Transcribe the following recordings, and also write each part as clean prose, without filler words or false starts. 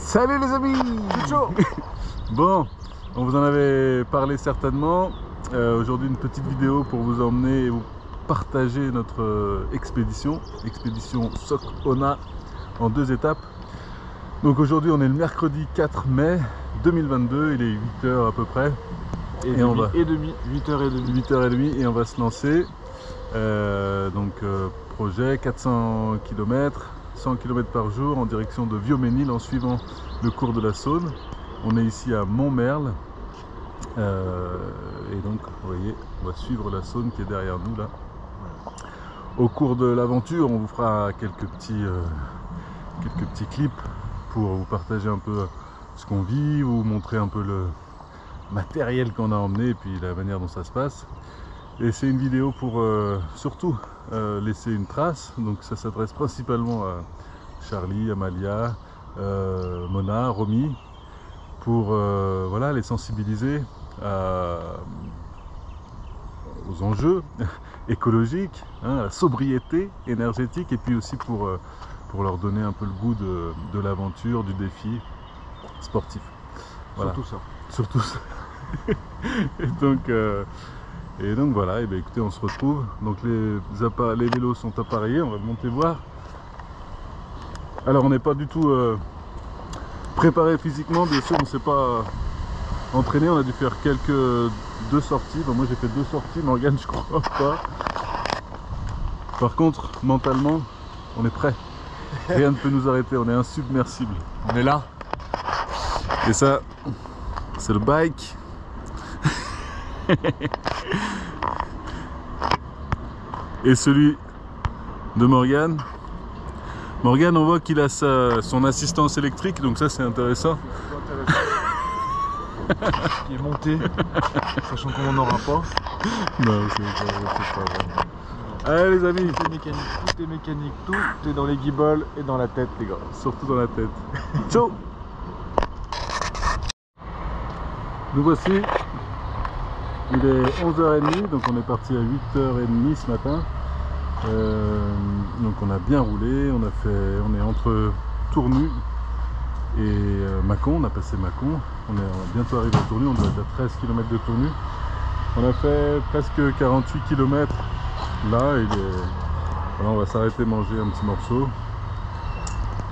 Salut les amis. Ciao. Bon, on vous en avait parlé certainement. Aujourd'hui une petite vidéo pour vous emmener et vous partager notre expédition Soc Ona en 2 étapes. Donc aujourd'hui on est le mercredi 4 mai 2022, il est 8h à peu près. Et on va 8h30. 8h30 et on va se lancer. Projet 400 km, 100 km par jour en direction de Viaux-Mesnil en suivant le cours de la Saône. On est ici à Montmerle et donc vous voyez, on va suivre la Saône qui est derrière nous là. Au cours de l'aventure, on vous fera quelques petits clips pour vous partager un peu ce qu'on vit, vous montrer un peu le matériel qu'on a emmené et puis la manière dont ça se passe. Et c'est une vidéo pour surtout laisser une trace, donc ça s'adresse principalement à Charlie, Amalia, Mona, Romy, pour voilà, les sensibiliser aux enjeux écologiques, hein, à la sobriété énergétique, et puis aussi pour leur donner un peu le goût de l'aventure, du défi sportif. Voilà. Surtout ça. Et donc voilà, et bien écoutez, on se retrouve. Donc les vélos sont appareillés, on va monter voir. Alors on n'est pas du tout préparé physiquement, bien sûr, on ne s'est pas entraîné, on a dû faire 2 sorties. Bon, moi j'ai fait 2 sorties, Morgane je crois pas. Par contre, mentalement, on est prêt. Rien ne peut nous arrêter, on est insubmersible. On est là. Et ça, c'est le bike. Et celui de Morgane. Morgane, on voit qu'il a son assistance électrique, donc ça c'est intéressant. Qui est monté, sachant qu'on n'en aura pas. Non, c'est pas vrai. Allez les amis, tout est mécanique, tout est dans les guibolles et dans la tête les gars. Surtout dans la tête. Ciao. Nous voici. Il est 11h30, donc on est parti à 8h30 ce matin. Donc on a bien roulé, on est entre Tournu et Mâcon, on a passé Mâcon, on est bientôt arrivé à Tournu, on doit être à 13 km de Tournu. On a fait presque 48 km là, voilà, on va s'arrêter manger un petit morceau.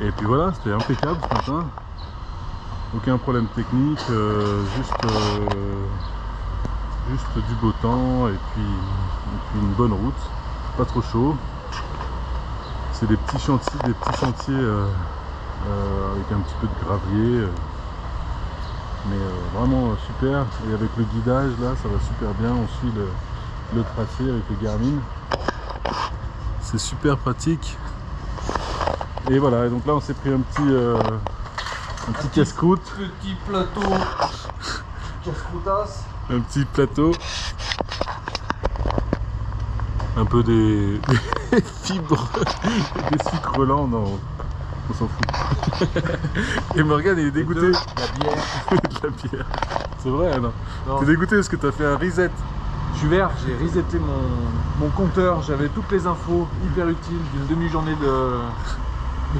Et puis voilà, c'était impeccable ce matin, aucun problème technique, juste du beau temps et puis une bonne route, pas trop chaud. C'est des petits sentiers avec un petit peu de gravier, mais vraiment super. Et avec le guidage là, ça va super bien. On suit le tracé avec le Garmin, c'est super pratique. Et voilà, et donc là on s'est pris un petit casse-croûte, Petit plateau casse-croûtasse. un petit plateau, un peu des fibres, des sucres lents, non, on s'en fout. Et Morgane il est dégoûté. La bière. De la bière. C'est vrai, non? T'es dégoûté parce que t'as fait un reset. Je suis vert, j'ai reseté mon compteur, j'avais toutes les infos hyper utiles d'une demi-journée de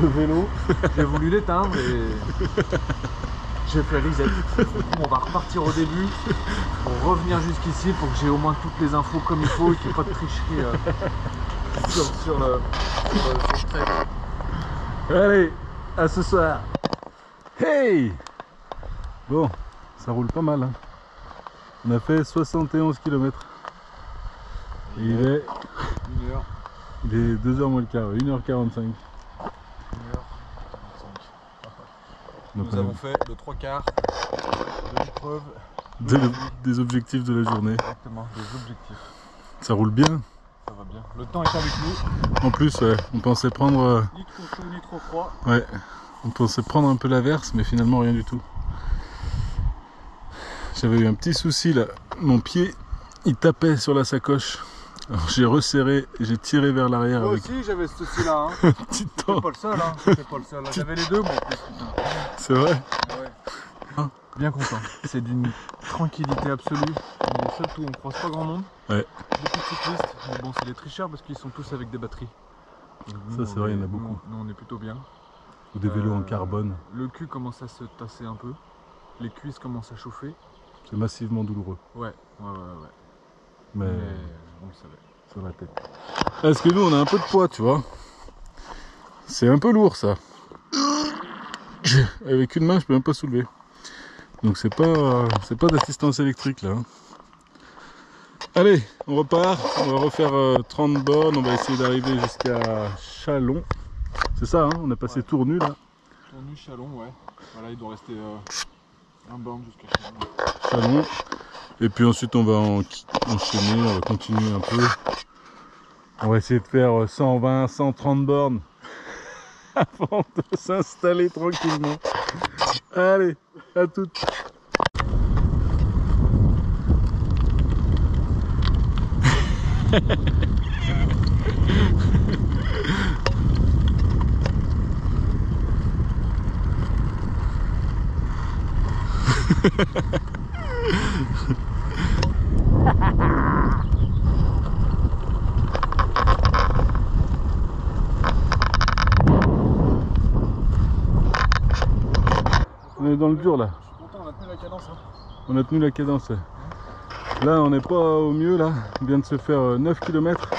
vélo. J'ai voulu l'éteindre et j'ai fait reset. On va repartir au début pour revenir jusqu'ici pour que j'ai au moins toutes les infos comme il faut et qu'il n'y ait pas de tricherie sur le trek. Allez, à ce soir. Hey! Bon, ça roule pas mal, hein. On a fait 71 km. Il est 2h moins le quart, 1h45. 1h45. Donc Nous avons fait le 3/4 de l'épreuve. des objectifs de la journée. Exactement, des objectifs. Ça roule bien. Ça va bien. Le temps est avec nous. En plus, ouais, on pensait prendre... Ni trop chaud, ni trop froid. Ouais, on pensait prendre un peu l'averse, mais finalement rien du tout. J'avais eu un petit souci là, mon pied, il tapait sur la sacoche. Alors j'ai resserré, j'ai tiré vers l'arrière Moi avec aussi j'avais ce souci-là. Hein. un petit J'étais temps. pas le seul, hein. J'étais pas le seul. J'avais les deux, moi. C'est vrai? Ouais. Bien content. C'est d'une tranquillité absolue. On est seul tout, on croise pas grand monde. Ouais. Beaucoup de cyclistes, mais bon, c'est les tricheurs parce qu'ils sont tous avec des batteries. Donc, Ça c'est vrai, il y en a beaucoup. Nous on est plutôt bien. Ou des vélos en carbone. Le cul commence à se tasser un peu. Les cuisses commencent à chauffer. C'est massivement douloureux. Ouais. Mais on le savait. sur la tête. Parce que nous on a un peu de poids, tu vois. C'est un peu lourd ça. Avec une main je peux même pas soulever. Donc c'est pas d'assistance électrique là. Allez, on repart. On va refaire 30 bornes. On va essayer d'arriver jusqu'à Châlons. C'est ça, hein, on a passé Tournu là. Tournu, Châlons, ouais. Voilà, il doit rester un borne jusqu'à Châlons. Châlons. Et puis ensuite on va enchaîner, on va continuer un peu. On va essayer de faire 120, 130 bornes avant de s'installer tranquillement. Allez, à toutes. On est dans le dur là. Je suis content, on a tenu la cadence. Hein. On a tenu la cadence. Là on n'est pas au mieux là. On vient de se faire 9 km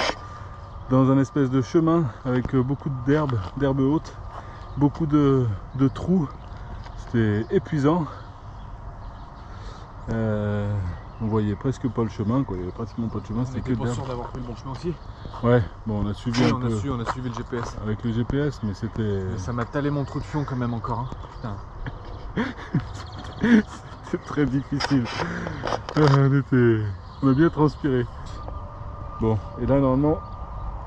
dans un espèce de chemin avec beaucoup d'herbe haute, beaucoup de trous. C'était épuisant. On voyait presque pas le chemin, quoi. Il y avait pratiquement pas de chemin, c'était que d'herbe. On était pas sûr d'avoir pris le bon chemin aussi. Ouais, bon on a suivi un peu. On a suivi le GPS. Avec le GPS, mais c'était... Mais ça m'a talé mon trou de fion quand même encore. Hein. Putain. C'est très difficile. On a bien transpiré. Bon, et là normalement,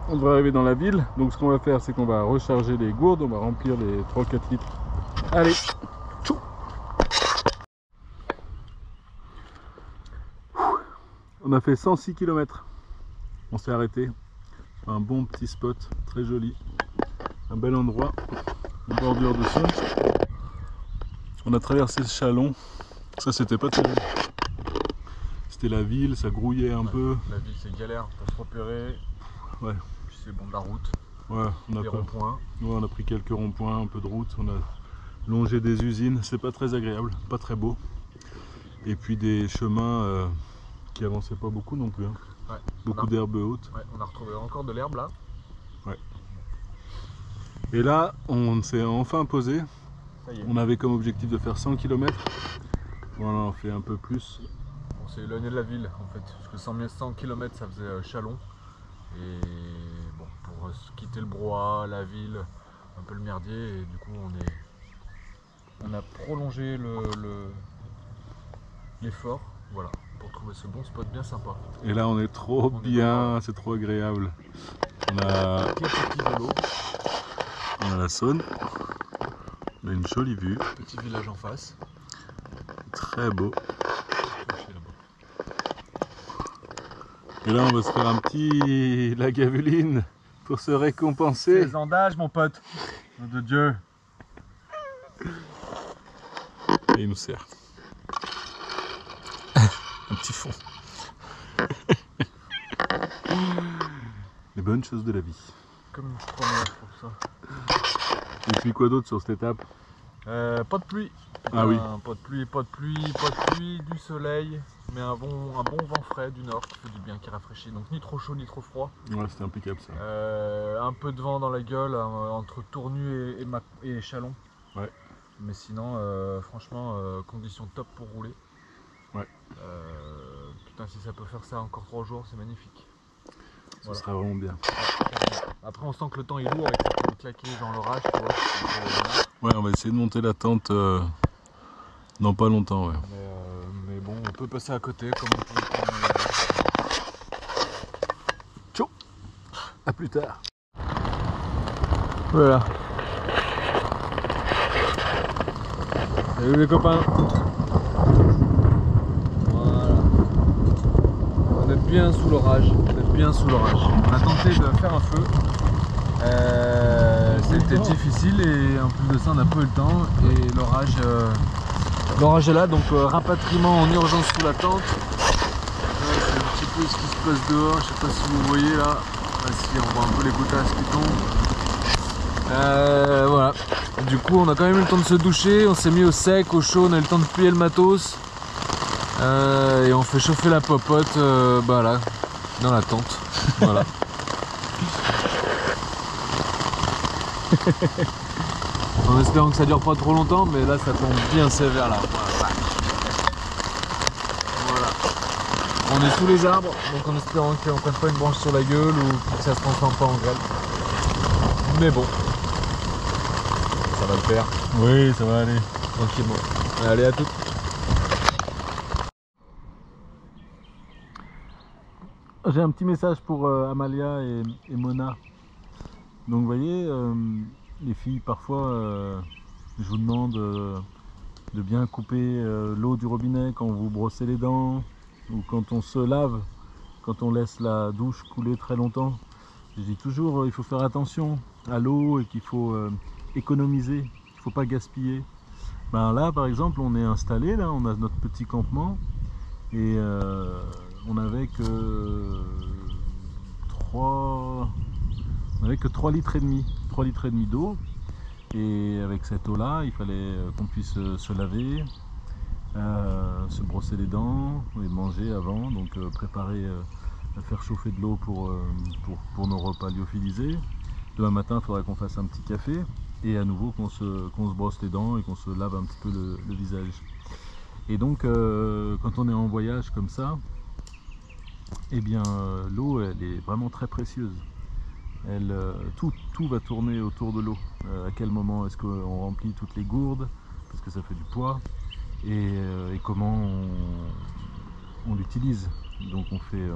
on devrait arriver dans la ville. Donc ce qu'on va faire, c'est qu'on va recharger les gourdes, on va remplir les 3-4 litres. Allez, tchou. On a fait 106 km. On s'est arrêté. Un bon petit spot, très joli. Un bel endroit, en bordure de Saône. On a traversé ce Châlons. Ça c'était pas terrible. C'était la ville, ça grouillait un peu. La ville c'est galère pour se repérer. Ouais. Puis c'est bon de la route. Ouais, des ronds-points. Ouais, on a pris quelques ronds-points, un peu de route. On a longé des usines. C'est pas très agréable, pas très beau. Et puis des chemins qui avançaient pas beaucoup non plus. Hein. Ouais, beaucoup d'herbe haute. Ouais, on a retrouvé encore de l'herbe là. Ouais. Et là, on s'est enfin posé. On avait comme objectif de faire 100 km. Voilà, on fait un peu plus. On s'est éloigné de la ville en fait, parce que 100 km ça faisait Châlons. Et bon, pour quitter le brouhaha, la ville, un peu le merdier, et du coup on a prolongé l'effort, voilà, pour trouver ce bon spot bien sympa. Et là on est trop bien, c'est trop agréable. On a petit vélo. On a la Saône. On a une jolie vue. Petit village en face. Très beau. Et là on va se faire un petit Lagavulin pour se récompenser. Les andages mon pote. Nom de Dieu. Et il nous sert. Un petit fond. Les bonnes choses de la vie. Comme une première pour ça. Et puis quoi d'autre sur cette étape? Pas de pluie. Ah oui. Pas de pluie, du soleil, mais un bon vent frais du nord qui fait du bien, qui rafraîchit. Donc ni trop chaud ni trop froid. Ouais, c'était impeccable ça. Un peu de vent dans la gueule entre Tournu et Châlons. Ouais. Mais sinon, franchement, conditions top pour rouler. Ouais. Putain, si ça peut faire ça encore 3 jours, c'est magnifique. Ça sera vraiment bien. Après, on sent que le temps est lourd et que ça peut claquer dans l'orage, tu vois. Ouais, on va essayer de monter la tente dans pas longtemps. Ouais. Mais bon, on peut passer à côté comme on peut. Ciao. À plus tard. Voilà. Salut les copains. Voilà. On est bien sous l'orage. On a tenté de faire un feu. C'était difficile et en plus de ça on n'a pas eu le temps et l'orage est là, donc rapatriement en urgence sous la tente. C'est un petit peu ce qui se passe dehors, je sais pas si vous voyez là, si on voit un peu les gotasses qui tombent. Voilà. Du coup, on a quand même eu le temps de se doucher, on s'est mis au sec, au chaud, on a eu le temps de plier le matos. Et on fait chauffer la popote là, dans la tente. Voilà. En espérant que ça dure pas trop longtemps, mais là ça tombe bien sévère là. Voilà. On est sous les arbres, donc en espérant qu'on ne prenne pas une branche sur la gueule ou que ça se transforme pas en grêle. Mais bon, ça va le faire. Oui, ça va aller. Tranquillement. Allez, à tout. J'ai un petit message pour Amalia et Mona. Donc vous voyez, les filles, parfois, je vous demande de bien couper l'eau du robinet quand vous brossez les dents ou quand on se lave, quand on laisse la douche couler très longtemps. Je dis toujours, il faut faire attention à l'eau et qu'il faut économiser, qu'il ne faut pas gaspiller. Ben là, par exemple, on est installé, là, on a notre petit campement et on n'avait que 3 litres et demi, 3 litres et demi d'eau. Et avec cette eau-là, il fallait qu'on puisse se laver, se brosser les dents et manger avant, donc préparer, faire chauffer de l'eau pour nos repas lyophilisés. Demain matin, il faudra qu'on fasse un petit café et à nouveau qu'on se brosse les dents et qu'on se lave un petit peu le visage. Et donc, quand on est en voyage comme ça, eh bien, l'eau, elle est vraiment très précieuse. Tout va tourner autour de l'eau. À quel moment est-ce qu'on remplit toutes les gourdes, parce que ça fait du poids, et comment on l'utilise. Donc on fait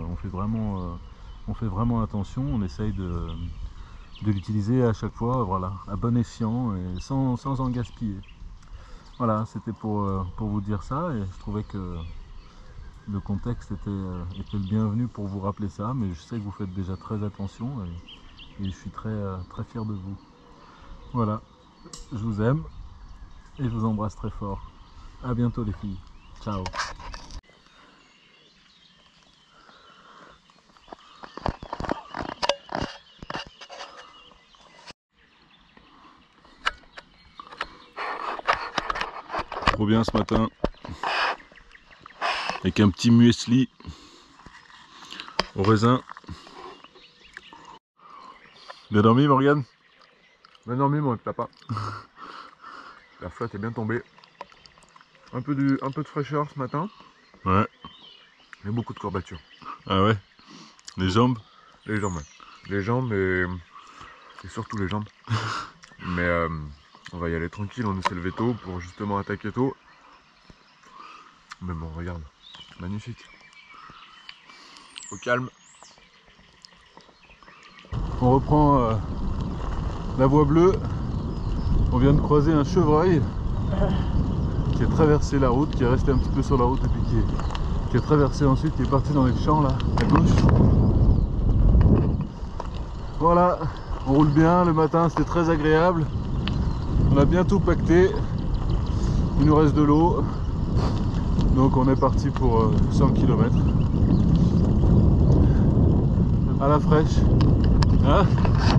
vraiment attention, on essaye de l'utiliser à chaque fois, voilà, à bon escient et sans en gaspiller. Voilà, c'était pour vous dire ça, et je trouvais que le contexte était le bienvenu pour vous rappeler ça, mais je sais que vous faites déjà très attention et je suis très fier de vous. Voilà, je vous aime et je vous embrasse très fort. À bientôt les filles, ciao. Trop bien ce matin, avec un petit muesli au raisin. Bien dormi Morgane? Bien dormi mon papa. La flotte est bien tombée. Un peu de fraîcheur ce matin. Ouais. Et beaucoup de courbatures. Ah ouais? Les jambes? Les jambes, ouais. Les jambes et surtout les jambes. Mais on va y aller tranquille, on s'est levé tôt pour justement attaquer tôt. Mais bon, regarde, magnifique. Au calme. On reprend la voie bleue. On vient de croiser un chevreuil qui a traversé la route, qui est resté un petit peu sur la route et puis qui est traversé ensuite, qui est parti dans les champs là, à gauche. Voilà, on roule bien, le matin c'était très agréable. On a bien tout pacté. Il nous reste de l'eau. Donc on est parti pour 100 km. À la fraîche. Hein?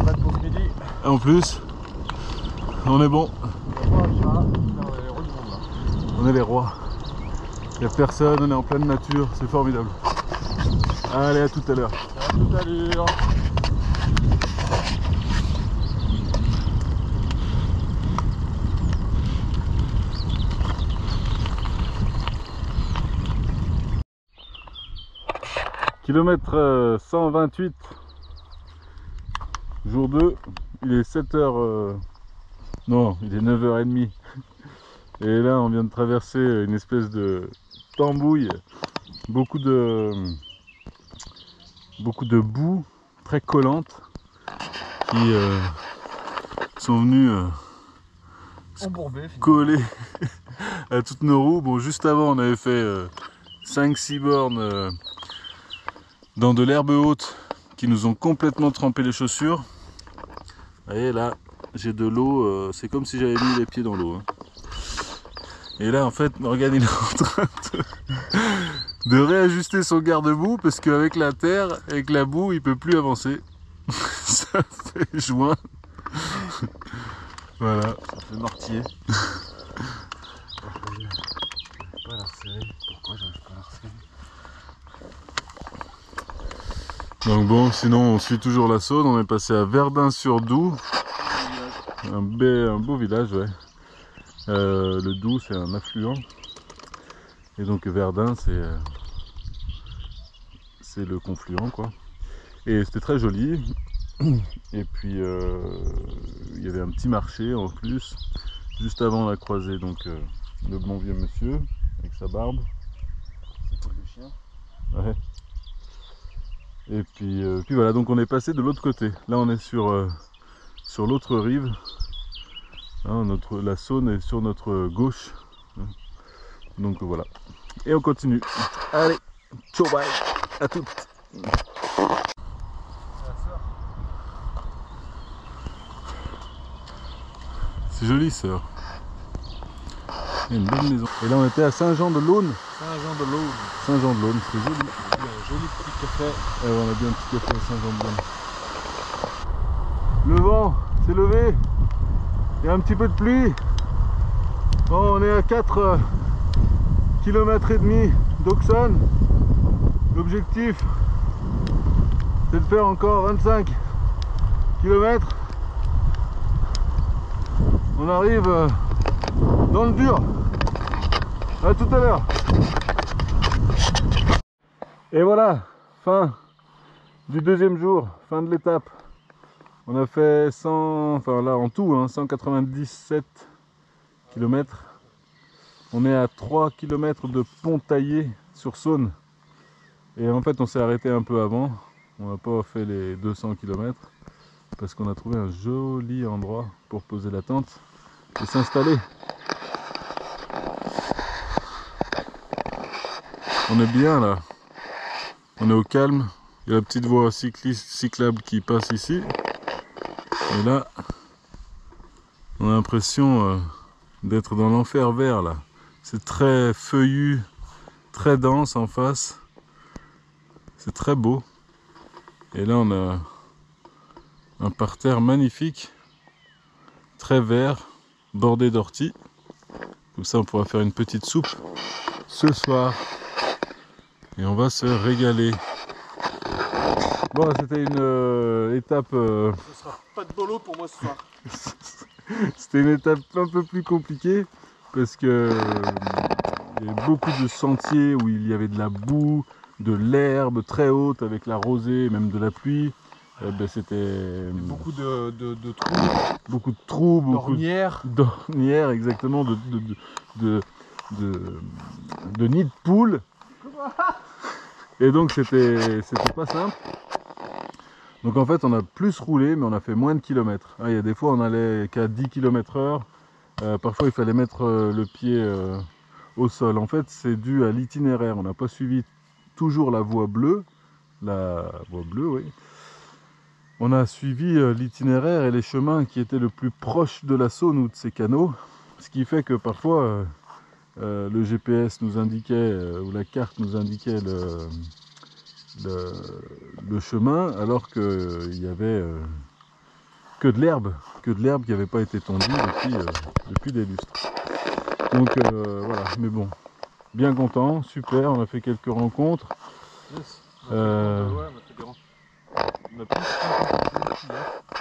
Pas de pause midi. En plus, on est bon. On est les rois. Il n'y a personne, on est en pleine nature, c'est formidable. Allez, à tout à l'heure. À tout à l'heure. Kilomètre 128, jour 2, il est 7h, non, il est 9h30. Et là, on vient de traverser une espèce de tambouille, beaucoup de boue très collante qui sont venues coller à toutes nos roues. Bon, juste avant, on avait fait 5-6 bornes dans de l'herbe haute qui nous ont complètement trempé les chaussures. Vous voyez là, j'ai de l'eau, c'est comme si j'avais mis les pieds dans l'eau. Hein. Et là en fait, Morgane il est en train de réajuster son garde-boue parce qu'avec la terre, avec la boue, il peut plus avancer. Ça fait joint. Voilà. Ça fait mortier. J'arrive pas à la resserrer. Pourquoi j'arrive pas à la resserrer? Donc bon, sinon on suit toujours la Saône, on est passé à Verdun-sur-Doubs, un beau village, ouais. Le Doubs c'est un affluent, et donc Verdun c'est le confluent quoi. Et c'était très joli, et puis il y avait un petit marché en plus, juste avant la croisée, donc le bon vieux monsieur avec sa barbe. C'est pour le chien. Ouais. Et puis voilà, donc on est passé de l'autre côté. Là on est sur l'autre rive. Hein, la Saône est sur notre gauche. Donc voilà. Et on continue. Allez, ciao bye, à toutes. C'est joli sœur. Il y a une belle maison. Et là on était à Saint-Jean-de-Laune. Saint-Jean-de-Laune. Saint-Jean-de-Laune, c'est joli. Il y a un joli petit café. Et on a bien un petit café à Saint-Jean-de-Laune. Le vent s'est levé. Il y a un petit peu de pluie. Bon, on est à 4 km et demi d'Auxonne. L'objectif c'est de faire encore 25 km. On arrive dans le dur. À tout à l'heure. Et voilà, fin du deuxième jour, fin de l'étape. On a fait 100, enfin là en tout, hein, 197 km. On est à 3 km de Pontaillé sur Saône. Et en fait on s'est arrêté un peu avant. On n'a pas fait les 200 km parce qu'on a trouvé un joli endroit pour poser la tente et s'installer. On est bien là. On est au calme. Il y a la petite voie cyclable qui passe ici. Et là, on a l'impression d'être dans l'enfer vert là. C'est très feuillu, très dense en face. C'est très beau. Et là, on a un parterre magnifique, très vert, bordé d'orties. Comme ça, on pourra faire une petite soupe ce soir. Et on va se régaler. Bon, c'était une étape... Ce sera pas de bolo pour moi ce soir. C'était une étape un peu plus compliquée parce que il y avait beaucoup de sentiers où il y avait de la boue, de l'herbe très haute avec la rosée, même de la pluie. C'était beaucoup de trous, beaucoup de trous, d'ornières, exactement, de nids de poules. Et donc c'était pas simple. Donc en fait on a plus roulé mais on a fait moins de kilomètres. Il y a des fois on allait qu'à 10 km/h. Parfois il fallait mettre le pied au sol. En fait c'est dû à l'itinéraire. On n'a pas suivi toujours la voie bleue. La voie bleue, oui. On a suivi l'itinéraire et les chemins qui étaient le plus proches de la Saône ou de ses canaux. Ce qui fait que parfois le GPS nous indiquait, ou la carte nous indiquait le chemin, alors qu'il n'y avait que de l'herbe qui n'avait pas été tondue depuis des lustres. Donc voilà, mais bon, bien content, super, on a fait quelques rencontres. Yes. On a plus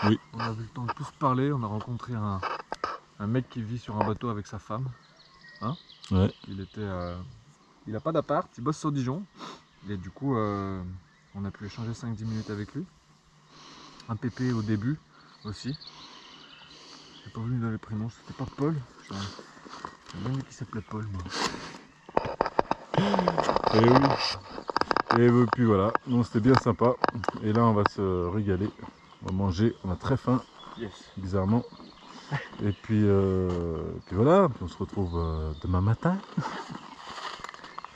oui. On a eu le temps de plus parler, on a rencontré un mec qui vit sur un bateau avec sa femme. Hein, ouais. Il a pas d'appart, il bosse sur Dijon. Et du coup, on a pu échanger 5-10 minutes avec lui. Un pépé au début aussi. J'ai pas voulu donner le prénom, c'était pas Paul. J'ai même dit qu'il s'appelait Paul, moi. Et oui. Et puis voilà, donc c'était bien sympa. Et là on va se régaler. On va manger, on a très faim. Yes. Bizarrement. Et puis voilà, on se retrouve demain matin.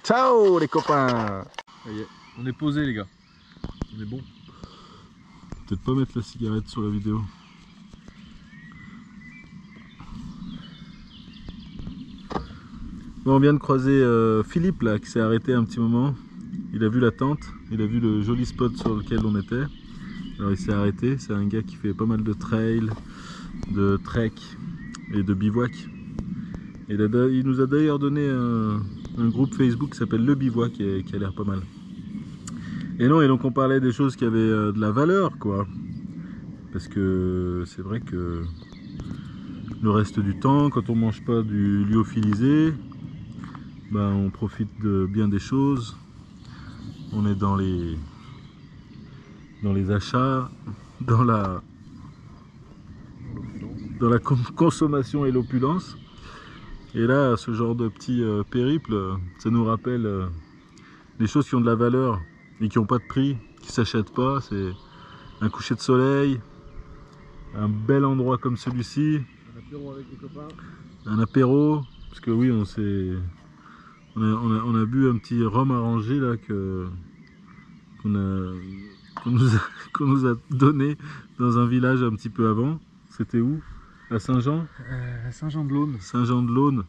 Ciao les copains. Ça y est, on est posé les gars. On est bon. Peut-être pas mettre la cigarette sur la vidéo. Bon, on vient de croiser Philippe là, qui s'est arrêté un petit moment. Il a vu la tente, il a vu le joli spot sur lequel on était. Alors il s'est arrêté, c'est un gars qui fait pas mal de trail, de trek. et de bivouac. Et il nous a d'ailleurs donné un groupe Facebook qui s'appelle Le Bivouac qui a l'air pas mal. Et non, et donc on parlait des choses qui avaient de la valeur, quoi. Parce que c'est vrai que le reste du temps, quand on mange pas du lyophilisé, ben on profite de bien des choses. On est dans les achats, dans la consommation et l'opulence. Et là, ce genre de petit périple, ça nous rappelle des choses qui ont de la valeur et qui n'ont pas de prix, qui s'achètent pas. C'est un coucher de soleil, un bel endroit comme celui-ci, Un apéro avec les copains. un apéro, parce que oui, on a bu un petit rhum arrangé là qu'on nous a donné dans un village un petit peu avant. C'était où? À Saint-Jean? Saint-Jean-de-Laune. Saint-Jean-de-Laune.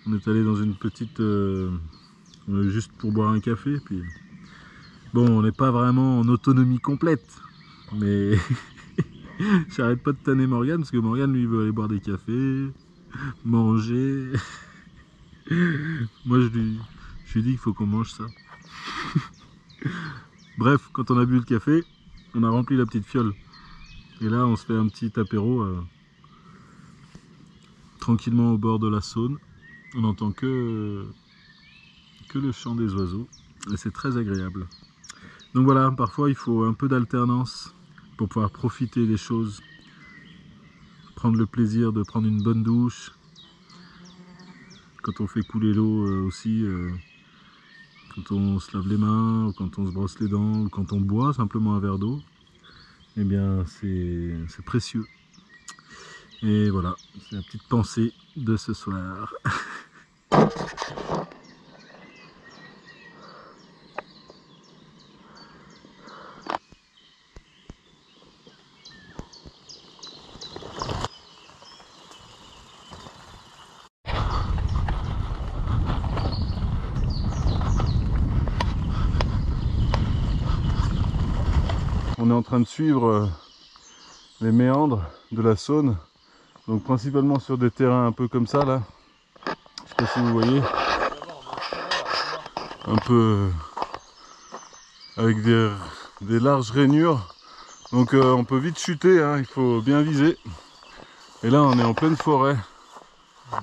On est allé dans une petite... juste pour boire un café. Puis... Bon, on n'est pas vraiment en autonomie complète. Mais j'arrête pas de tanner Morgane parce que Morgane lui veut aller boire des cafés, manger. Moi je lui dis qu'il faut qu'on mange ça. Bref, quand on a bu le café, on a rempli la petite fiole. Et là on se fait un petit apéro tranquillement au bord de la Saône. On n'entend que le chant des oiseaux. Et c'est très agréable. Donc voilà, parfois il faut un peu d'alternance pour pouvoir profiter des choses. Prendre le plaisir de prendre une bonne douche. Quand on fait couler l'eau aussi, quand on se lave les mains, ou quand on se brosse les dents, ou quand on boit simplement un verre d'eau, eh bien c'est précieux. Et voilà, c'est la petite pensée de ce soir. On est en train de suivre les méandres de la Saône, donc principalement sur des terrains un peu comme ça là. Je sais pas si vous voyez, un peu avec des larges rainures, donc on peut vite chuter, hein, il faut bien viser. Et là on est en pleine forêt.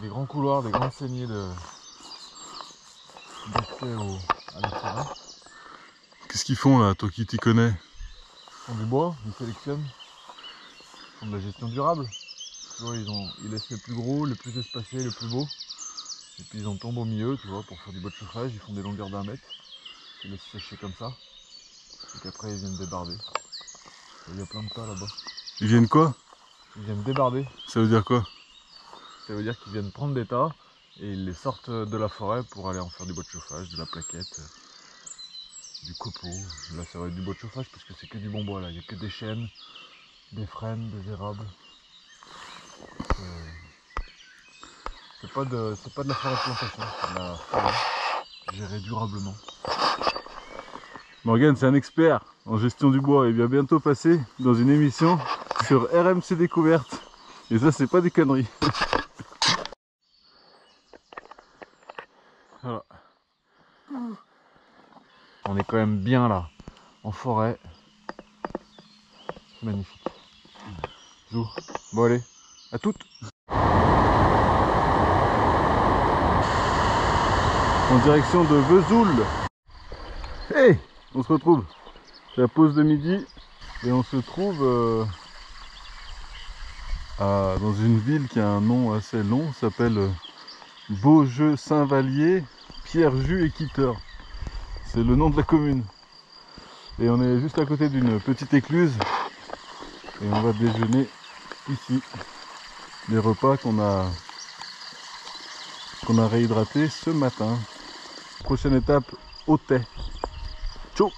Des grands couloirs, des grandes saignées d'accès à la forêt. Qu'est-ce qu'ils font là, toi qui t'y connais? Ils font du bois, ils sélectionnent. Ils font de la gestion durable. Tu vois, ils laissent le plus gros, le plus espacé, le plus beau. Et puis ils en tombent au milieu, tu vois, pour faire du bois de chauffage. Ils font des longueurs d'1 mètre. Ils laissent sécher comme ça. Et qu'après ils viennent débarder. Et il y a plein de tas là-bas. Ils viennent quoi? Ils viennent débarder. Ça veut dire quoi? Ça veut dire qu'ils viennent prendre des tas et ils les sortent de la forêt pour aller en faire du bois de chauffage, de la plaquette, du copeau. Là ça va être du bois de chauffage parce que c'est que du bon bois là. Il n'y a que des chênes, des frênes, des érables. C'est pas de la forêt de plantation, c'est de la forêt gérée durablement. Morgane, c'est un expert en gestion du bois et il va bientôt passer dans une émission sur RMC Découverte. Et ça, c'est pas des conneries. Voilà. On est quand même bien là, en forêt. C'est magnifique. Zou. Bon allez, à toutes. En direction de Vesoul. Hey, on se retrouve. C'est la pause de midi et on se trouve dans une ville qui a un nom assez long, s'appelle Beaujeu-Saint-Vallier, Pierrejus et Quitteur. C'est le nom de la commune. Et on est juste à côté d'une petite écluse et on va déjeuner ici. Les repas qu'on a réhydratés ce matin. Prochaine étape, Autet. Ciao.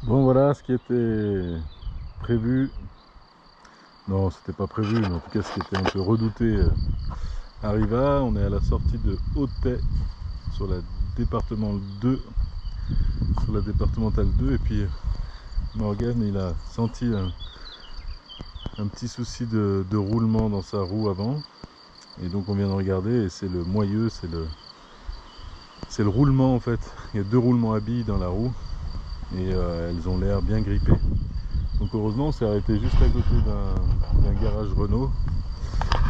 Bon voilà ce qui était prévu. Non, c'était pas prévu, mais en tout cas ce qui était un peu redouté arriva. On est à la sortie de Authey sur la départementale 2. Sur la départementale 2 et puis Morgan il a senti un petit souci de roulement dans sa roue avant. Et donc on vient de regarder et c'est le moyeu, c'est le roulement en fait. Il y a 2 roulements à billes dans la roue et elles ont l'air bien grippées. Donc heureusement on s'est arrêté juste à côté d'un garage Renault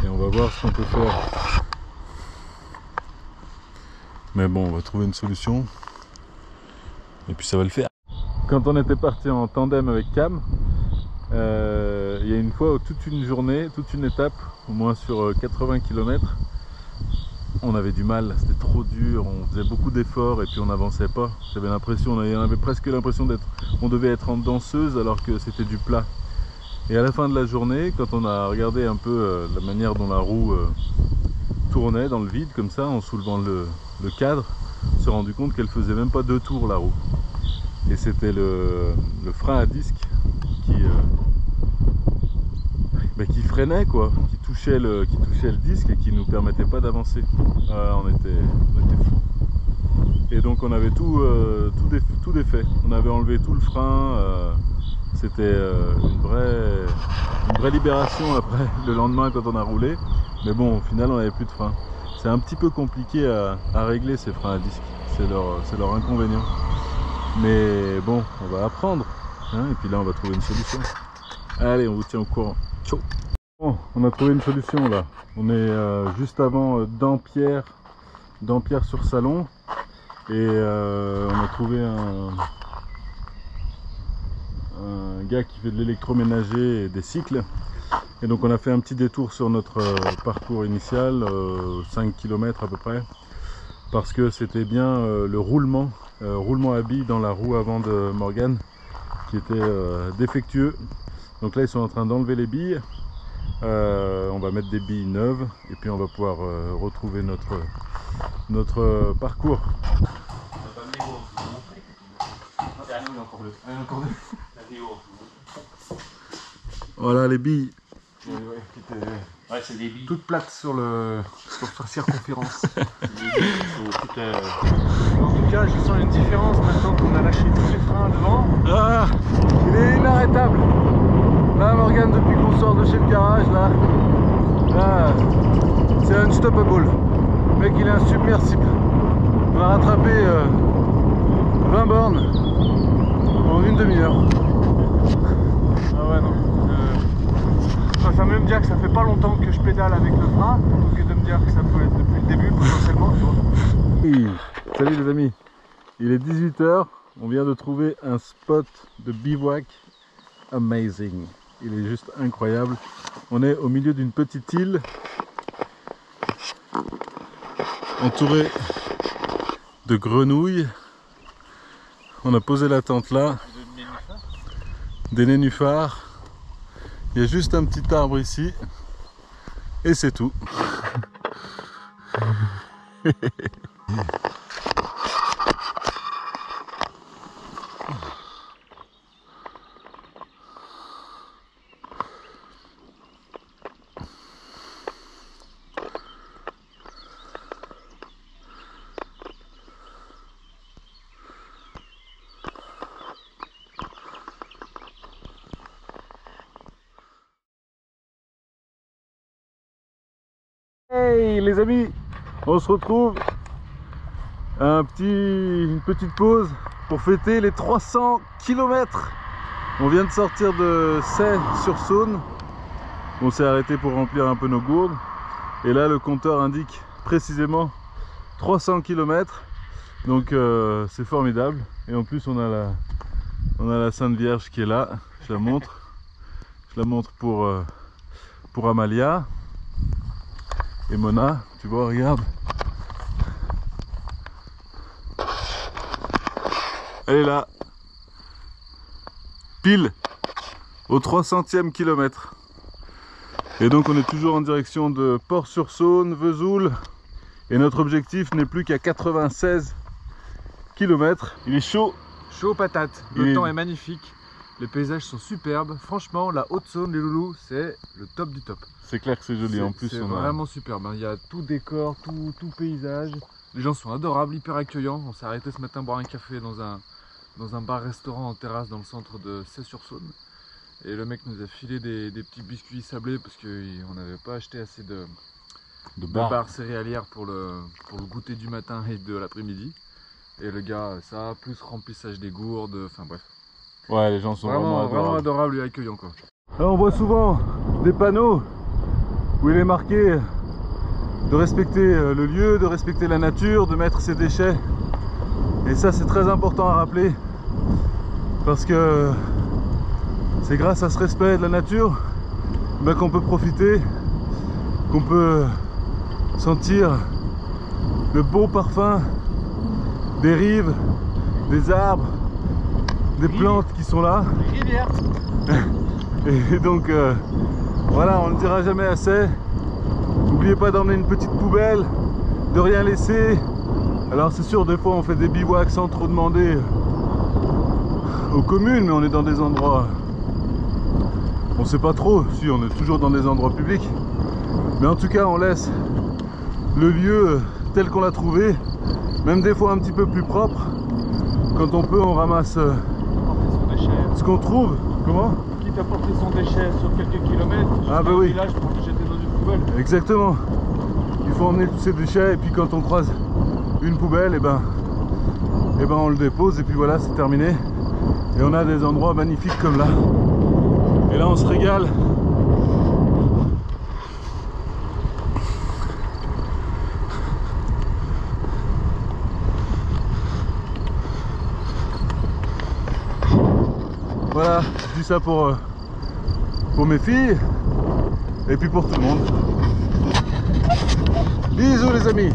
et on va voir ce qu'on peut faire. Mais bon, on va trouver une solution et puis ça va le faire. Quand on était parti en tandem avec Cam, il y a une fois, toute une journée, toute une étape, au moins sur 80 km, on avait du mal, c'était trop dur, on faisait beaucoup d'efforts et puis on n'avançait pas. J'avais l'impression, on avait presque l'impression on devait être en danseuse alors que c'était du plat. Et à la fin de la journée, quand on a regardé un peu la manière dont la roue tournait dans le vide comme ça, en soulevant le cadre, on s'est rendu compte qu'elle faisait même pas 2 tours la roue. Et c'était le frein à disque qui freinait quoi, qui touchait le disque et qui nous permettait pas d'avancer. On était fous. Et donc on avait tout défait. On avait enlevé tout le frein. C'était une vraie libération après le lendemain quand on a roulé. Mais bon, au final on n'avait plus de frein. C'est un petit peu compliqué à régler ces freins à disque. C'est leur inconvénient. Mais bon, on va apprendre. Hein, et puis là on va trouver une solution. Allez, on vous tient au courant. Ciao. Bon, on a trouvé une solution là. On est juste avant Dampierre sur Salon. Et on a trouvé un gars qui fait de l'électroménager et des cycles. Et donc on a fait un petit détour sur notre parcours initial, 5 km à peu près. Parce que c'était bien le roulement à billes dans la roue avant de Morgan qui était défectueux. Donc là ils sont en train d'enlever les billes, on va mettre des billes neuves et puis on va pouvoir retrouver notre parcours. Voilà les billes. Ouais, c'est des billes toutes plates sur la circonférence. En tout cas, je sens une différence maintenant qu'on a lâché tous les freins devant. Ah, il est inarrêtable. Là, Morgan, depuis qu'on sort de chez le garage, là c'est unstoppable. Le mec, il est insubmersible. On a rattrapé 20 bornes en une demi-heure. Ah ouais, non. Je préfère même dire que ça fait pas longtemps que je pédale avec le frein, plutôt que de me dire que ça peut être depuis le début potentiellement. Oui. Salut les amis, il est 18 h, on vient de trouver un spot de bivouac amazing. Il est juste incroyable. On est au milieu d'une petite île entourée de grenouilles. On a posé la tente là, des nénuphars. Il y a juste un petit arbre ici et c'est tout. Hey les amis, on se retrouve à une petite pause pour fêter les 300 km. On vient de sortir de Say-sur-Saône. On s'est arrêté pour remplir un peu nos gourdes. Et là le compteur indique précisément 300 km. Donc c'est formidable. Et en plus on a la Sainte Vierge qui est là. Je la montre. Je la montre pour Amalia. Et Mona, tu vois, regarde. Elle est là. Pile au 300e kilomètre. Et donc on est toujours en direction de Port-sur-Saône, Vesoul. Et notre objectif n'est plus qu'à 96 km. Il est chaud. Chaud patate. Le temps est magnifique. Les paysages sont superbes. Franchement, la Haute-Saône, les loulous, c'est le top du top. C'est clair que c'est joli. En plus, c'est on a... vraiment superbe. Il y a tout décor, tout paysage. Les gens sont adorables, hyper accueillants. On s'est arrêté ce matin boire un café dans un bar-restaurant en terrasse dans le centre de Cey-sur-Saône. Et le mec nous a filé des petits biscuits sablés parce qu'on n'avait pas acheté assez de barres céréalières pour le goûter du matin et de l'après-midi. Et le gars, ça, plus remplissage des gourdes, enfin bref. Ouais, les gens sont vraiment adorables et accueillants quoi. Là, on voit souvent des panneaux où il est marqué de respecter le lieu, de respecter la nature, de mettre ses déchets. Et ça, c'est très important à rappeler parce que c'est grâce à ce respect de la nature qu'on peut profiter, qu'on peut sentir le beau parfum des rives, des arbres, des plantes qui sont là. Les rivières. Et donc voilà, on ne dira jamais assez. N'oubliez pas d'emmener une petite poubelle, de rien laisser. Alors c'est sûr, des fois on fait des bivouacs sans trop demander aux communes, mais on est dans des endroits, on sait pas trop, si on est toujours dans des endroits publics. Mais en tout cas on laisse le lieu tel qu'on l'a trouvé, même des fois un petit peu plus propre. Quand on peut, on ramasse ce qu'on trouve. Comment? Quitte à porter son déchet sur quelques kilomètres, ah bah oui, village pour le jeter dans une poubelle. Exactement. Il faut emmener tous ces déchets et puis quand on croise une poubelle, et ben on le dépose et puis voilà, c'est terminé. Et on a des endroits magnifiques comme là. Et là on se régale. Voilà, je dis ça pour mes filles et puis pour tout le monde. Bisous les amis.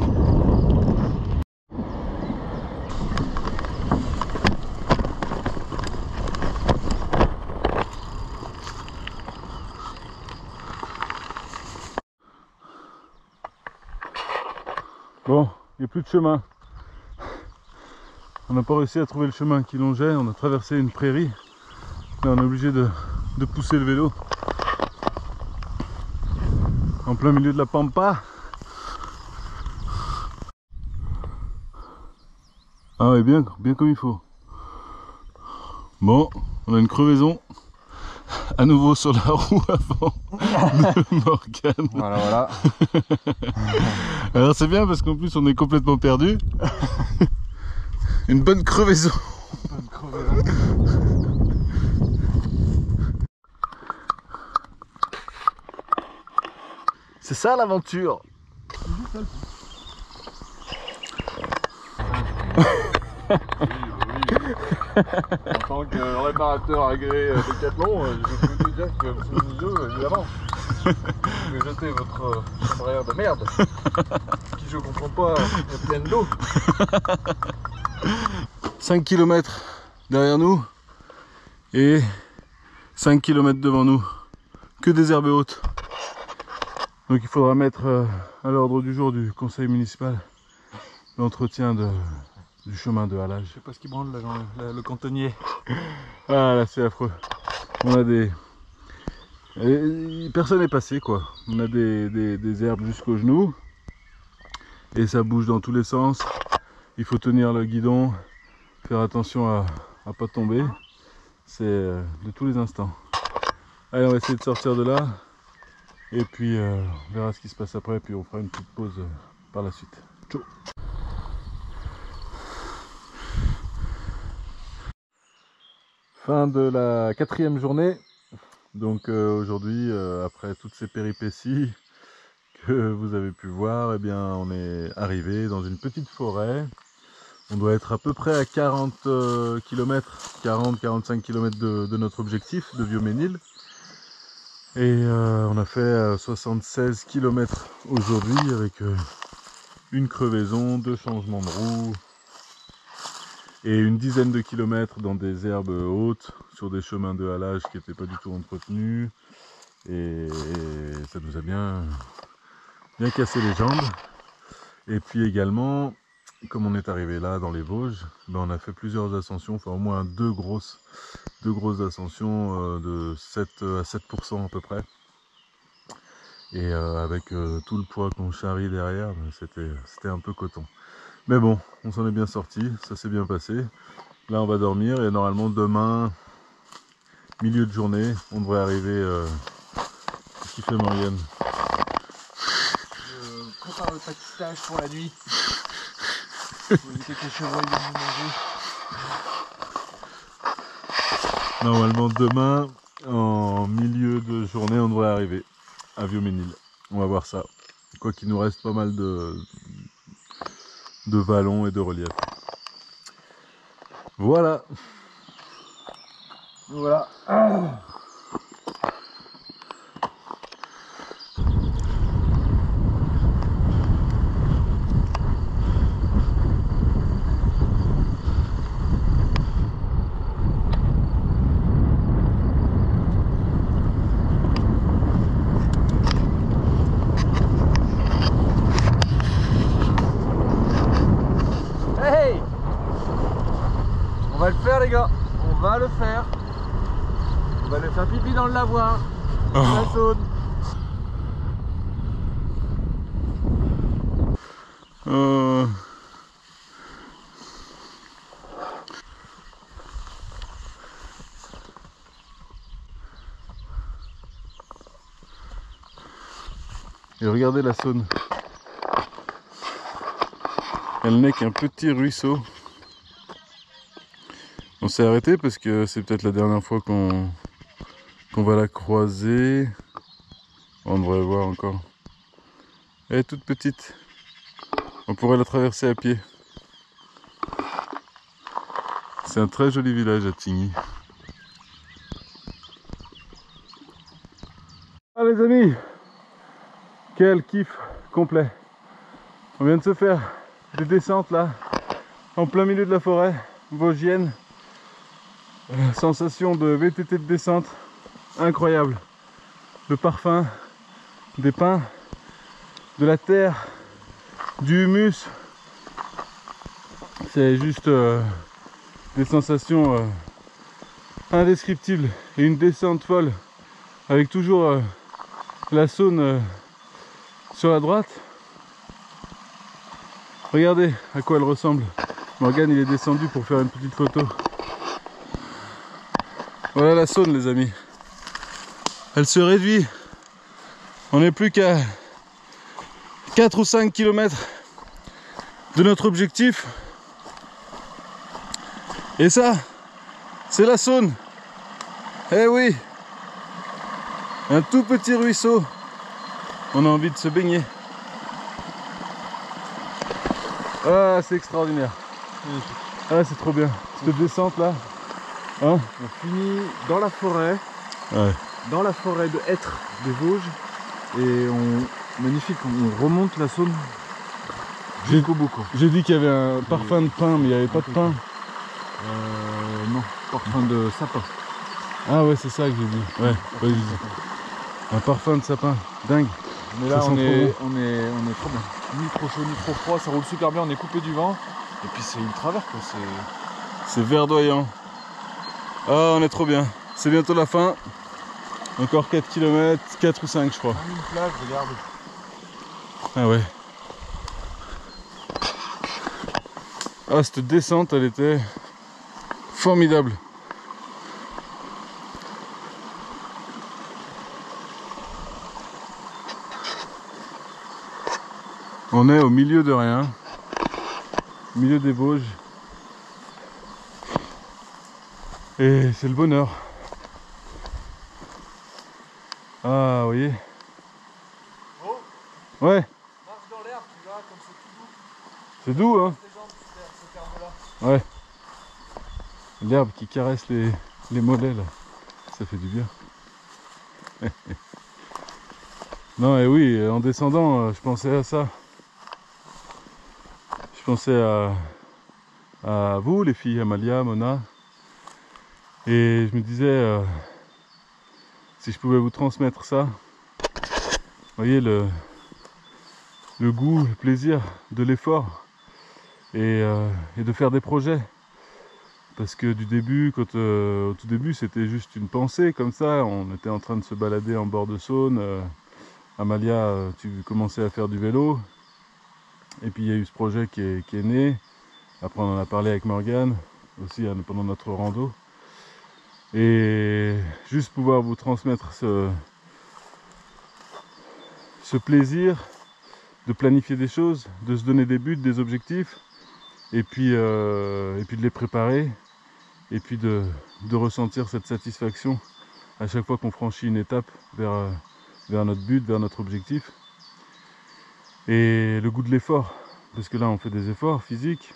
Bon, il n'y a plus de chemin. On n'a pas réussi à trouver le chemin qui longeait, on a traversé une prairie. Là, on est obligé de pousser le vélo en plein milieu de la pampa. Ah ouais, bien comme il faut. Bon, on a une crevaison à nouveau sur la roue avant de Morgane. Voilà. Alors c'est bien parce qu'en plus on est complètement perdu. Une bonne crevaison. C'est ça l'aventure. En tant que réparateur agréé Decathlon, je peux vous dire que ce milieu, évidemment, vous pouvez jeter votre chambrière de merde, qui je comprends pas est pleine d'eau. 5 km derrière nous et 5 km devant nous, que des herbes hautes. Donc il faudra mettre à l'ordre du jour du conseil municipal l'entretien du chemin de halage. Je sais pas ce qui branle là, le cantonnier. Ah là c'est affreux. On a des... personne n'est passé quoi. On a des herbes jusqu'aux genoux et ça bouge dans tous les sens. Il faut tenir le guidon, faire attention à pas tomber. C'est de tous les instants. Allez, on va essayer de sortir de là. Et puis on verra ce qui se passe après. Puis on fera une petite pause par la suite. Ciao. Fin de la 4e journée. Donc aujourd'hui, après toutes ces péripéties que vous avez pu voir, eh bien, on est arrivé dans une petite forêt. On doit être à peu près à 40 km, 40-45 km de notre objectif de Vieux-Mesnil. Et on a fait 76 km aujourd'hui avec une crevaison, 2 changements de roue et une dizaine de kilomètres dans des herbes hautes sur des chemins de halage qui n'étaient pas du tout entretenus. Et ça nous a bien cassé les jambes. Et puis également, comme on est arrivé là dans les Vosges, on a fait plusieurs ascensions, enfin au moins 2 grosses deux grosses ascensions de 7 à 7% à peu près. Et avec tout le poids qu'on charrie derrière, c'était un peu coton. Mais bon, on s'en est bien sorti, ça s'est bien passé. Là on va dormir et normalement demain, milieu de journée, on devrait arriver. Qu'est-ce qu'il fait Marianne? Je prépare le pâtissage pour la nuit. Pour éviter que les chevreuils viennent nous manger. Normalement demain, en milieu de journée, on devrait arriver à Vieux-Ménil. On va voir ça. Quoi qu'il nous reste pas mal de vallons et de reliefs. Voilà. Voilà. Hey! On va le faire les gars, on va le faire. On va aller faire pipi dans le lavoir. Oh. La Saône. Et regardez la Saône. Elle n'est qu'un petit ruisseau. On s'est arrêté parce que c'est peut-être la dernière fois qu'on va la croiser. On devrait voir encore. Elle est toute petite. On pourrait la traverser à pied. C'est un très joli village à Tigny. Ah les amis, quel kiff complet. On vient de se faire des descentes là, en plein milieu de la forêt vosgienne. Sensation de VTT de descente incroyable. Le parfum des pins, de la terre, du humus. C'est juste des sensations indescriptibles et une descente folle avec toujours la Saône sur la droite. Regardez à quoi elle ressemble. Morgane il est descendu pour faire une petite photo. Voilà la Saône les amis. Elle se réduit. On n'est plus qu'à 4 ou 5 km de notre objectif. Et ça, c'est la Saône. Eh oui, un tout petit ruisseau. On a envie de se baigner. Ah, c'est extraordinaire. Ah, c'est trop bien. Cette descente là. Hein? On finit dans la forêt. Ouais. Dans la forêt de hêtres des Vosges. Et magnifique, on remonte la Saône jusqu'au bout. J'ai dit qu'il y avait un parfum de pain, mais il n'y avait pas de pain. Non, parfum de sapin. Ah ouais, c'est ça que j'ai dit. Ouais, j'ai dit. Un parfum de sapin, dingue. Mais là on est trop bien. Ni trop chaud ni trop froid, ça roule super bien, on est coupé du vent. Et puis c'est ultra vert quoi, c'est verdoyant. Ah on est trop bien. C'est bientôt la fin. Encore 4 km, 4 ou 5 je crois. Ah, une plage, regarde. Ah ouais. Ah cette descente elle était formidable. On est au milieu de rien, au milieu des Vosges. Et c'est le bonheur. Ah, vous voyez. Oh, ouais. marche dans l'herbe, tu verras comme c'est tout doux. C'est doux, hein. Les jambes, ce terme-là. Ouais. L'herbe qui caresse les mollets, là. Ça fait du bien. Non, et oui, en descendant, je pensais à ça. Je pensais à vous, les filles, Amalia, Mona. Et je me disais, si je pouvais vous transmettre ça, vous voyez le goût, le plaisir de l'effort et de faire des projets Parce que du début, au tout début, c'était juste une pensée comme ça. On était en train de se balader en bord de Saône. Amalia, tu commençais à faire du vélo. Et puis il y a eu ce projet qui est né. Après on en a parlé avec Morgane aussi pendant notre rando. Et juste pouvoir vous transmettre ce plaisir de planifier des choses, de se donner des buts, des objectifs, et puis de les préparer, et puis de ressentir cette satisfaction à chaque fois qu'on franchit une étape vers notre but, vers notre objectif. Et le goût de l'effort, parce que là on fait des efforts physiques,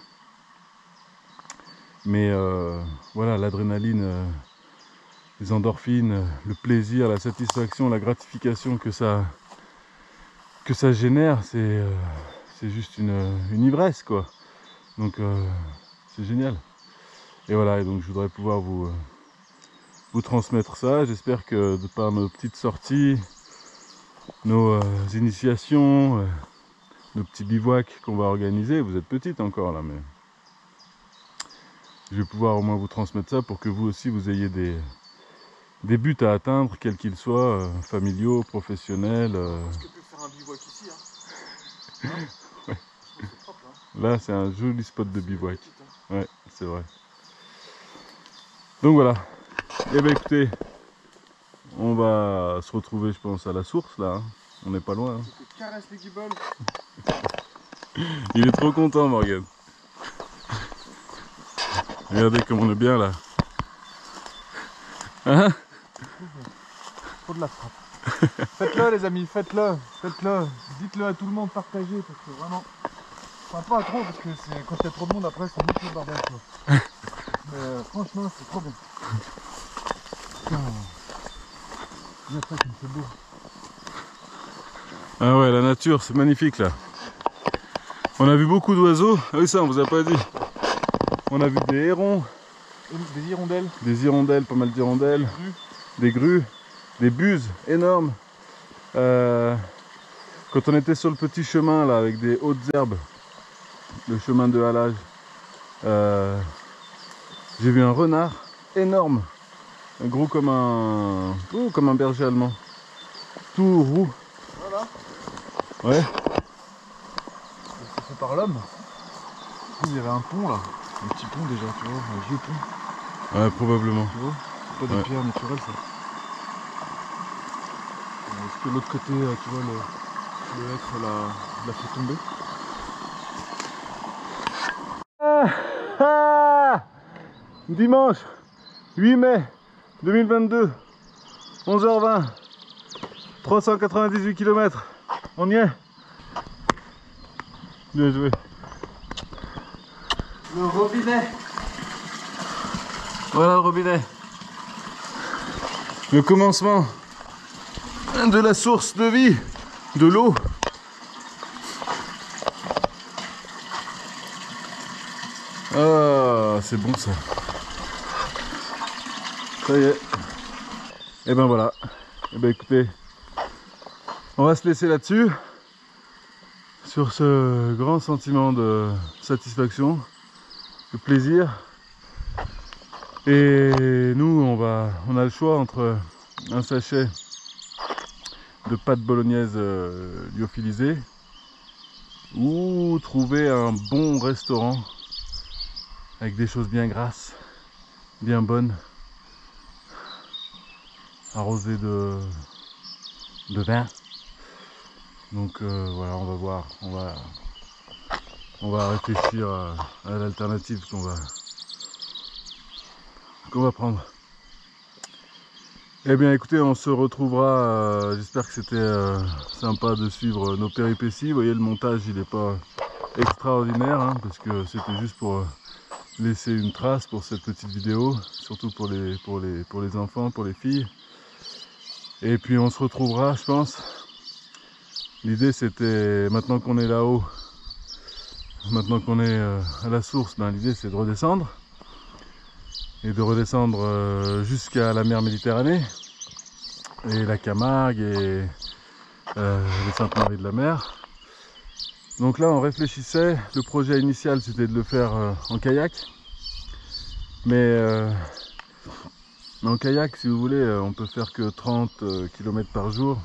mais voilà, l'adrénaline, les endorphines, le plaisir, la satisfaction, la gratification que ça génère, c'est juste une ivresse, quoi. Donc c'est génial. Et voilà, et donc je voudrais pouvoir vous transmettre ça. J'espère que de par nos petites sorties, nos initiations, nos petits bivouacs qu'on va organiser, vous êtes petites encore là, mais je vais pouvoir au moins vous transmettre ça pour que vous aussi vous ayez des buts à atteindre, quels qu'ils soient, familiaux, professionnels. Est-ce que tu peux faire un bivouac ici, hein? Ouais. C'est propre, hein. Là c'est un joli spot de bivouac. Petite, hein. Ouais, c'est vrai. Donc voilà. Et bien écoutez, on va se retrouver je pense à la source là, hein. On n'est pas loin, hein. Tu te caresses les guibolles. Il est trop content Morgane. Regardez comme on est bien là. Hein? Trop de la frappe. Faites-le les amis, faites-le. Dites-le à tout le monde, partagez, parce que vraiment... Enfin pas trop, parce que quand il y a trop de monde après, c'est vite le bordel, quoi. Mais franchement, c'est trop bien. Putain. Il y a ça qui me fait beau. Ah ouais, la nature, c'est magnifique là. On a vu beaucoup d'oiseaux. Ah oui, ça on vous a pas dit. On a vu des hérons. Des hirondelles. Des hirondelles, pas mal d'hirondelles. Des grues. Des buses énormes. Quand on était sur le petit chemin là, avec des hautes herbes, le chemin de halage, j'ai vu un renard énorme. Gros comme un berger allemand. Tout roux. Voilà. Ouais. C'est fait par l'homme. Il y avait un pont là. Un petit pont déjà, tu vois, un vieux pont. Ouais, probablement. Tu vois, c'est pas des pierres naturelles ça. Est-ce que l'autre côté, tu vois, le hêtre l'a fait tomber? Dimanche 8 mai 2022, 11h20, 398 km. On y est. Bien joué. Le robinet. Voilà le robinet. Le commencement de la source de vie, de l'eau. Ah, c'est bon ça. Ça y est. Et ben voilà. Et ben écoutez, on va se laisser là-dessus, sur ce grand sentiment de satisfaction, de plaisir. Et nous, on a le choix entre un sachet de pâte bolognaise lyophilisée ou trouver un bon restaurant avec des choses bien grasses, bien bonnes, arrosées de vin. Donc voilà, on va voir, on va réfléchir à l'alternative qu'on va prendre. Eh bien écoutez, on se retrouvera, j'espère que c'était sympa de suivre nos péripéties. Vous voyez, le montage il n'est pas extraordinaire, hein, parce que c'était juste pour laisser une trace pour cette petite vidéo, surtout pour les enfants, pour les filles. Et puis on se retrouvera, je pense. L'idée c'était, maintenant qu'on est là-haut, maintenant qu'on est à la source, ben, l'idée c'est de redescendre. Et de redescendre jusqu'à la mer Méditerranée et la Camargue et les Saintes-Maries de la Mer. Donc là on réfléchissait, le projet initial c'était de le faire en kayak, Mais en kayak, si vous voulez, on peut faire que 30 km par jour.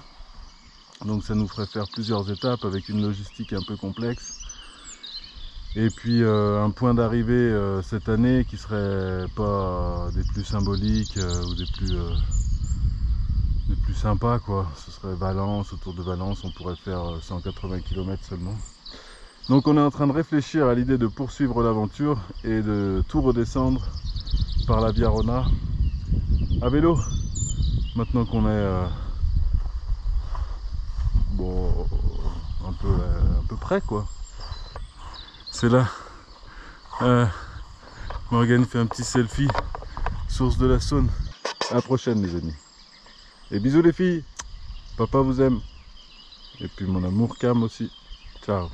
Donc ça nous ferait faire plusieurs étapes avec une logistique un peu complexe. Et puis un point d'arrivée cette année qui serait pas des plus symboliques ou des plus sympas, quoi. Ce serait Valence, autour de Valence, on pourrait faire 180 km seulement. Donc on est en train de réfléchir à l'idée de poursuivre l'aventure et de tout redescendre par la Via Rona à vélo. Maintenant qu'on est bon, un peu près, quoi. C'est là. Morgane fait un petit selfie. Source de la Saône. À la prochaine, les amis. Et bisous les filles. Papa vous aime. Et puis mon amour Cam aussi. Ciao.